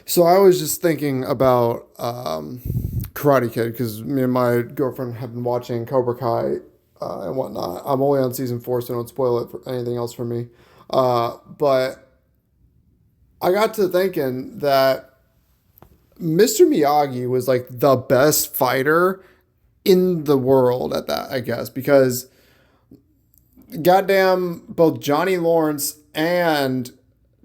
So I was just thinking about Karate Kid because me and my girlfriend have been watching Cobra Kai and whatnot. I'm only on season 4, so don't spoil it for anything else for me. But I got to thinking that Mr. Miyagi was like the best fighter in the world at that, I guess, because goddamn both Johnny Lawrence and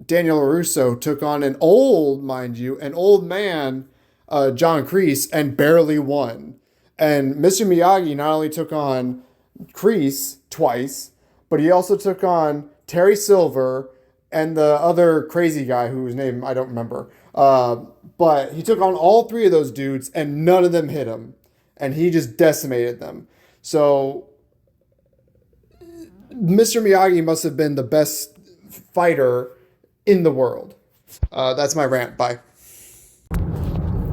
Daniel LaRusso took on an old, mind you, an old man, John Kreese, and barely won. And Mr. Miyagi not only took on Kreese twice, but he also took on Terry Silver and the other crazy guy whose name I don't remember. But he took on all three of those dudes, and none of them hit him. And he just decimated them. So Mr. Miyagi must have been the best fighter in the world. That's my rant. Bye.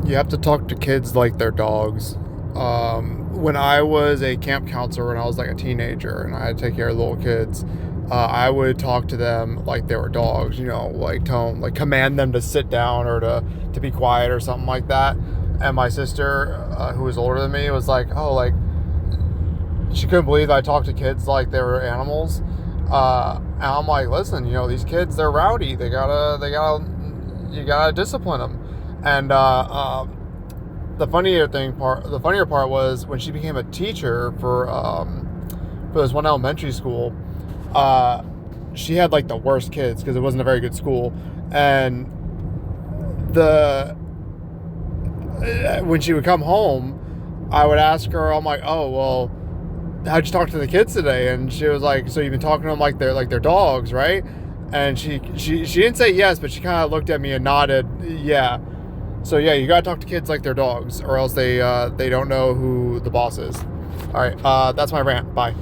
You have to talk to kids like they're dogs. When I was a camp counselor, when I was like a teenager and I had to take care of little kids, I would talk to them like they were dogs, like tell them, like command them to sit down or to be quiet or something like that. And my sister, who was older than me, was like, oh, like, she couldn't believe I talked to kids like they were animals. And I'm like, listen, these kids, they're rowdy. You gotta discipline them. And the funnier part was when she became a teacher for this one elementary school. She had like the worst kids because it wasn't a very good school, and when she would come home, I would ask her, I'm like, oh well, how'd you talk to the kids today? And she was like, so you've been talking to them like they're dogs, right? And she didn't say yes, but she kind of looked at me and nodded, yeah. So yeah, you gotta talk to kids like they're dogs, or else they don't know who the boss is. All right, that's my rant. Bye.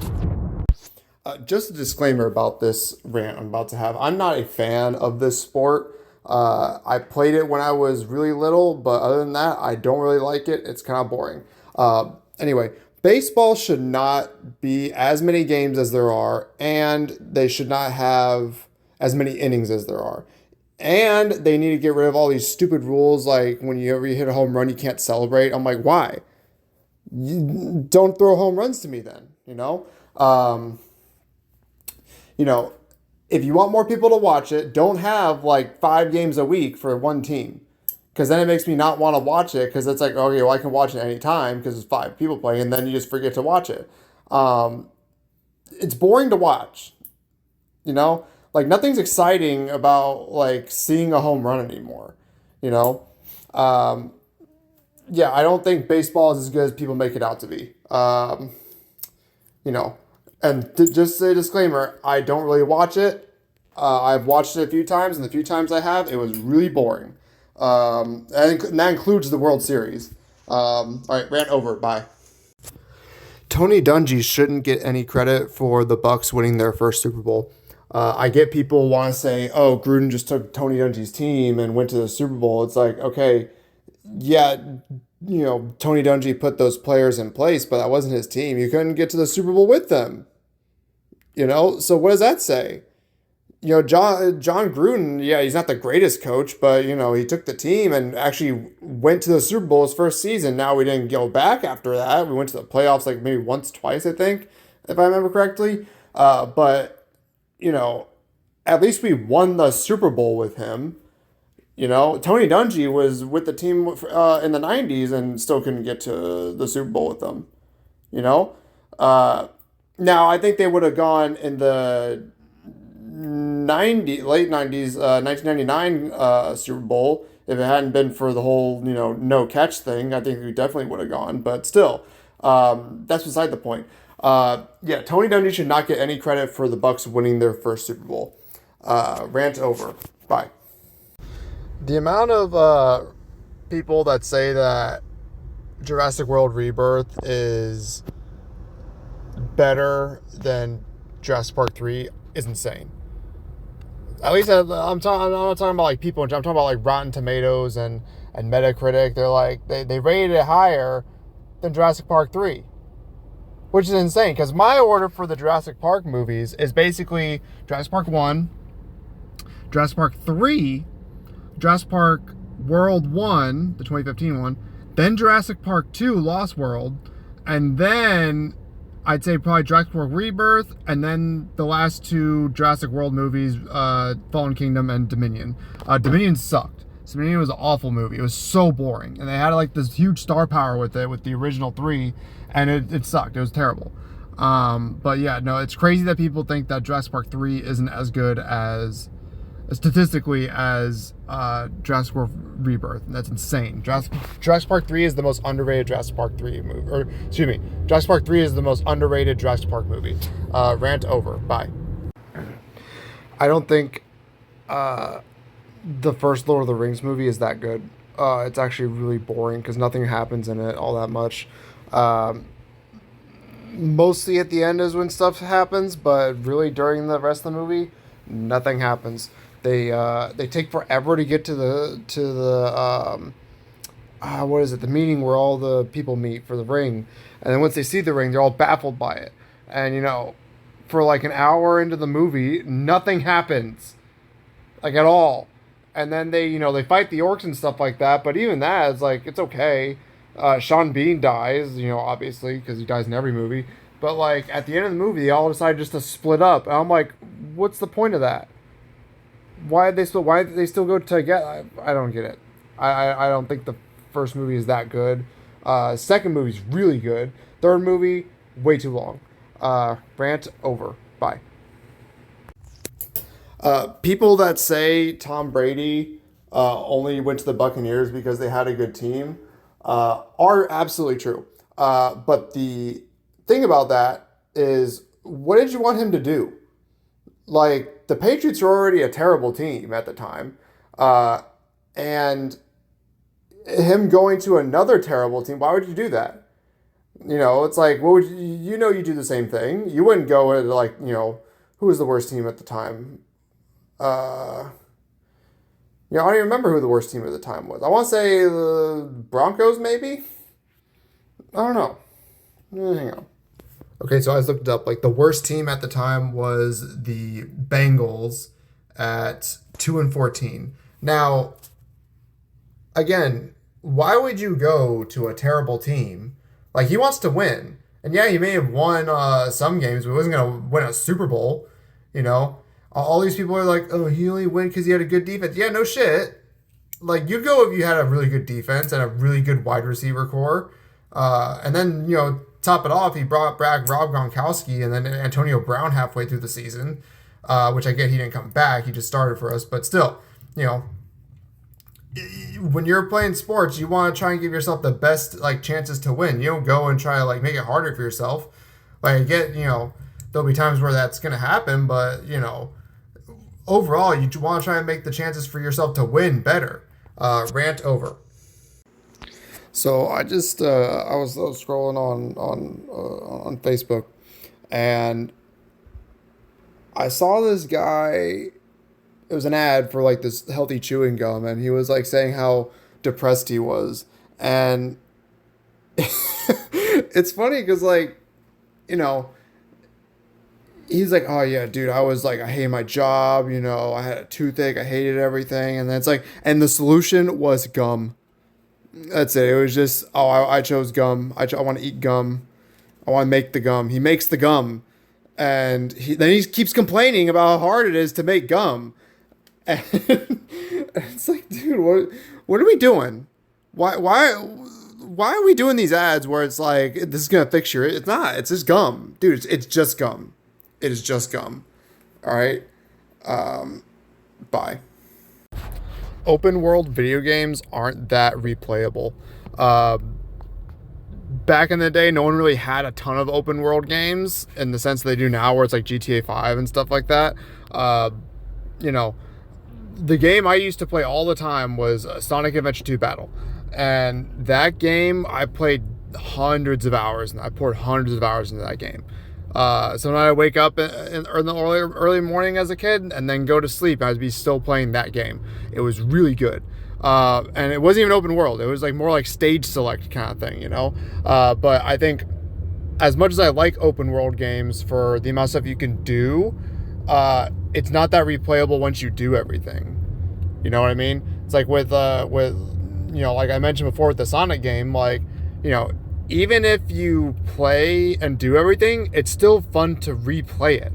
Just a disclaimer about this rant I'm about to have. I'm not a fan of this sport. I played it when I was really little, but other than that, I don't really like it. It's kind of boring. Anyway, baseball should not be as many games as there are, and they should not have as many innings as there are. And they need to get rid of all these stupid rules, like when you hit a home run, you can't celebrate. I'm like, why? You don't throw home runs to me then, if you want more people to watch it, don't have like 5 games a week for one team. Because then it makes me not want to watch it because it's like, okay, well, I can watch it anytime because there's 5 people playing, and then you just forget to watch it. It's boring to watch, Like nothing's exciting about like seeing a home run anymore, Yeah, I don't think baseball is as good as people make it out to be. You know, and just a disclaimer, I don't really watch it. I've watched it a few times, and the few times I have, it was really boring. And that includes the World Series. All right, rant over. Bye. Tony Dungy shouldn't get any credit for the Bucks winning their first Super Bowl. I get people want to say, "Oh, Gruden just took Tony Dungy's team and went to the Super Bowl." It's like, okay, yeah, Tony Dungy put those players in place, but that wasn't his team. You couldn't get to the Super Bowl with them. So what does that say? John Gruden, yeah, he's not the greatest coach, but he took the team and actually went to the Super Bowl his first season. Now we didn't go back after that. We went to the playoffs like maybe once, twice, I think, if I remember correctly. But at least we won the Super Bowl with him. Tony Dungy was with the team in the '90s and still couldn't get to the Super Bowl with them. Now I think they would have gone in the late '90s, 1999 Super Bowl if it hadn't been for the whole no catch thing. I think we definitely would have gone, but still, that's beside the point. Yeah, Tony Dungy should not get any credit for the Bucks winning their first Super Bowl. Rant over. Bye. The amount of people that say that Jurassic World Rebirth is better than Jurassic Park 3 is insane. At least I'm not talking about like people. I'm talking about like Rotten Tomatoes and Metacritic. They're like they rated it higher than Jurassic Park 3, which is insane. Because my order for the Jurassic Park movies is basically Jurassic Park 1, Jurassic Park 3, Jurassic Park World 1, the 2015 one, then Jurassic Park 2, Lost World, and then I'd say probably Jurassic Park Rebirth, and then the last two Jurassic World movies, Fallen Kingdom and Dominion. Dominion sucked. Dominion was an awful movie. It was so boring, and they had like this huge star power with it, with the original three, and it sucked. It was terrible. But yeah, no, it's crazy that people think that Jurassic Park 3 isn't as good as, statistically, as Jurassic World Rebirth. That's insane. Jurassic Park 3 is the most underrated Jurassic Park 3 movie. Or, excuse me, Jurassic Park 3 is the most underrated Jurassic Park movie. Rant over. Bye. I don't think the first Lord of the Rings movie is that good. It's actually really boring because nothing happens in it all that much. Mostly at the end is when stuff happens, but really during the rest of the movie, nothing happens. They take forever to get to the what is it, the meeting where all the people meet for the ring, and then once they see the ring, they're all baffled by it, and for like an hour into the movie, nothing happens, like at all, and then they fight the orcs and stuff like that, but even that is like, it's okay. Sean Bean dies, obviously, because he dies in every movie. But, like, at the end of the movie, they all decide just to split up. And I'm like, what's the point of that? Why did they still go together? I don't get it. I don't think the first movie is that good. Second movie's really good. Third movie, way too long. Rant over. Bye. People that say Tom Brady only went to the Buccaneers because they had a good team are absolutely true. But the thing about that is, what did you want him to do? Like, the Patriots were already a terrible team at the time. And him going to another terrible team, why would you do that? It's like, what would you do the same thing. You wouldn't go at, like, who was the worst team at the time? I don't even remember who the worst team at the time was. I want to say the Broncos, maybe? I don't know. Hang on. Okay, so I looked it up. Like, the worst team at the time was the Bengals at 2-14. Now, again, why would you go to a terrible team? Like, he wants to win. And yeah, he may have won some games, but he wasn't going to win a Super Bowl, All these people are like, oh, he only won because he had a good defense. Yeah, no shit. Like, you'd go if you had a really good defense and a really good wide receiver core. And then, top it off, he brought back Rob Gronkowski and then Antonio Brown halfway through the season, which I get he didn't come back. He just started for us. But still, when you're playing sports, you want to try and give yourself the best, like, chances to win. You don't go and try to, like, make it harder for yourself. Like, there'll be times where that's going to happen, but, overall, you want to try and make the chances for yourself to win better. Rant over. So I just I was scrolling on Facebook, and I saw this guy. It was an ad for like this healthy chewing gum, and he was like saying how depressed he was, and it's funny because, like, he's like, oh yeah, dude, I was like, I hated my job, I had a toothache, I hated everything. And then it's like, and the solution was gum. That's it. It was just, I chose gum. I want to eat gum. I want to make the gum. He makes the gum. And then he keeps complaining about how hard it is to make gum. And it's like, dude, what are we doing? Why are we doing these ads where it's like, this is going to fix it's not. It's just gum. Dude, it's just gum. It is just gum. All right. Bye. Open world video games aren't that replayable. Back in the day, no one really had a ton of open world games in the sense they do now, where it's like GTA 5 and stuff like that. The game I used to play all the time was Sonic Adventure 2 Battle. And that game, I played hundreds of hours, and I poured hundreds of hours into that game. So when I wake up in the early morning as a kid and then go to sleep, I'd be still playing that game. It was really good. And it wasn't even open world. It was like more like stage select kind of thing, But I think as much as I like open world games for the amount of stuff you can do, it's not that replayable once you do everything. You know what I mean? It's like with like I mentioned before with the Sonic game, like, you know, even if you play and do everything, it's still fun to replay it.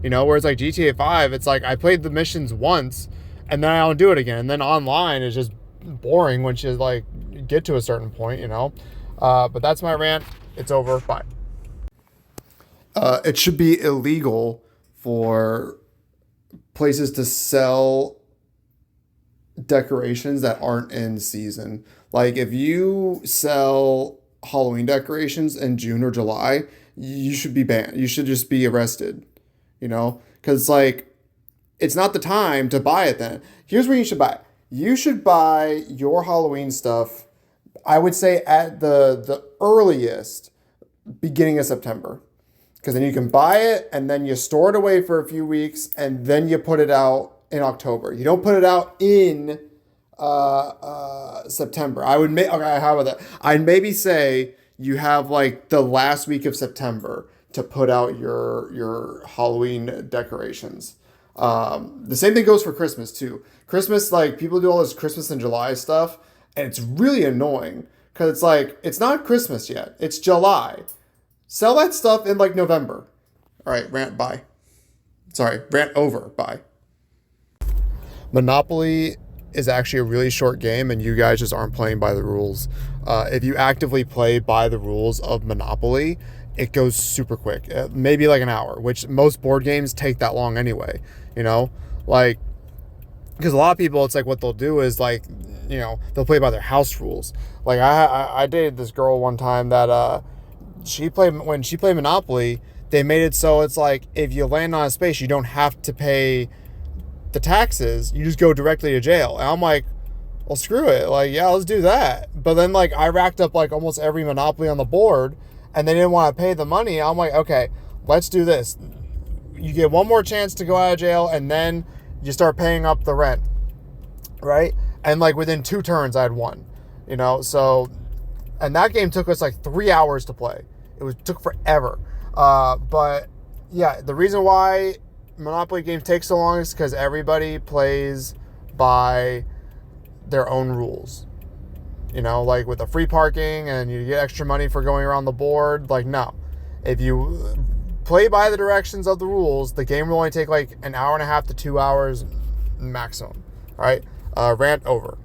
Whereas like GTA 5, it's like I played the missions once and then I don't do it again. And then online is just boring once you like get to a certain point. But that's my rant. It's over. Bye. It should be illegal for places to sell decorations that aren't in season. Like if you sell Halloween decorations in June or July, you should be banned. You should just be arrested, because like it's not the time to buy it then. Here's where you should buy it. You should buy your Halloween stuff, I would say at the earliest beginning of September. Because then you can buy it and then you store it away for a few weeks and then you put it out in October. You don't put it out in September. Okay, how about that? I'd maybe say you have like the last week of September to put out your Halloween decorations. The same thing goes for Christmas too. Christmas, like people do all this Christmas in July stuff, and it's really annoying because it's like it's not Christmas yet. It's July. Sell that stuff in like November. All right, rant bye. Sorry, rant over. Bye. Monopoly is actually a really short game, and you guys just aren't playing by the rules. If you actively play by the rules of Monopoly, it goes super quick. Maybe like an hour, which most board games take that long anyway. Like because a lot of people, it's like what they'll do is like, they'll play by their house rules. Like I dated this girl one time that when she played Monopoly, they made it so it's like if you land on a space, you don't have to pay the taxes. You just go directly to jail. And I'm like, well, screw it. Like, yeah, let's do that. But then like I racked up like almost every Monopoly on the board, and they didn't want to pay the money. I'm like, okay, let's do this. You get one more chance to go out of jail, and then you start paying up the rent, right? And like within 2 turns, I had won. So. And that game took us like 3 hours to play. Took forever. But yeah, the reason why Monopoly games take so long is because everybody plays by their own rules. Like with the free parking and you get extra money for going around the board. Like, no. If you play by the directions of the rules, the game will only take like an hour and a half to 2 hours maximum. All right? Rant over.